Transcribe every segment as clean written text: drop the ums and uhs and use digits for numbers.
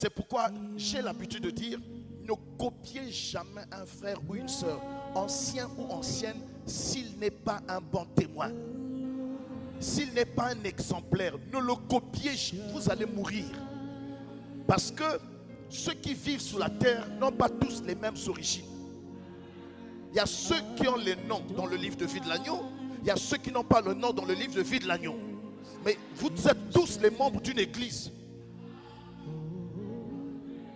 C'est pourquoi j'ai l'habitude de dire, ne copiez jamais un frère ou une sœur, ancien ou ancienne, s'il n'est pas un bon témoin. S'il n'est pas un exemplaire, ne le copiez, vous allez mourir. Parce que ceux qui vivent sur la terre n'ont pas tous les mêmes origines. Il y a ceux qui ont les noms dans le livre de vie de l'agneau, il y a ceux qui n'ont pas le nom dans le livre de vie de l'agneau. Mais vous êtes tous les membres d'une église.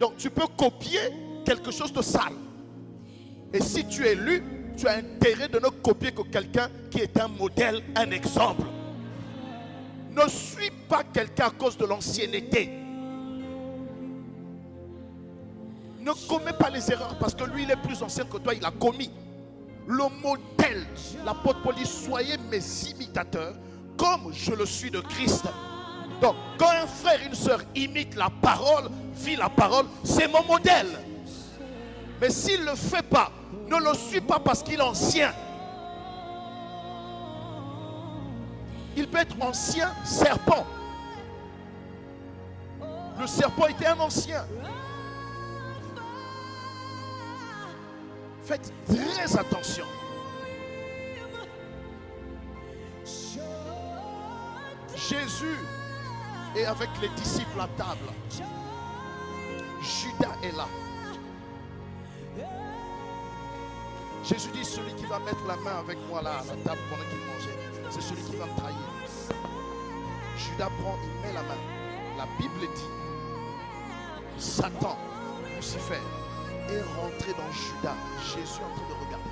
Donc tu peux copier quelque chose de sale. Et si tu es élu, tu as intérêt de ne copier que quelqu'un qui est un modèle, un exemple. Ne suis pas quelqu'un à cause de l'ancienneté. Ne commets pas les erreurs parce que lui il est plus ancien que toi, il a commis. Le modèle, l'apôtre Paul dit, soyez mes imitateurs comme je le suis de Christ. Donc quand un frère et une sœur imitent la parole, vit la parole, c'est mon modèle. Mais s'il ne le fait pas, ne le suis pas parce qu'il est ancien. Il peut être ancien serpent. Le serpent était un ancien. Faites très attention. Jésus est avec les disciples à table. Judas est là. Jésus dit, celui qui va mettre la main avec moi là à la table pendant qu'il mangeait, c'est celui qui va me trahir. Judas prend, il met la main. La Bible dit, Satan, Lucifer, est rentré dans Judas. Jésus est en train de regarder.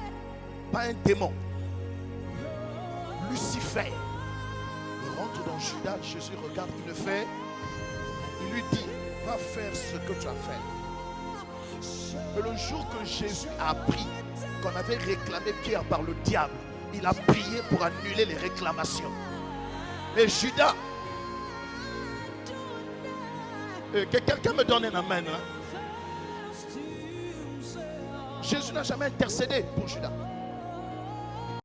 Pas un démon. Lucifer rentre dans Judas. Jésus regarde, il le fait. Il lui dit, va faire ce que tu as fait. Mais le jour que Jésus a appris qu'on avait réclamé Pierre par le diable, il a prié pour annuler les réclamations. Mais Judas, que quelqu'un me donne un amen. Jésus n'a jamais intercédé pour Judas.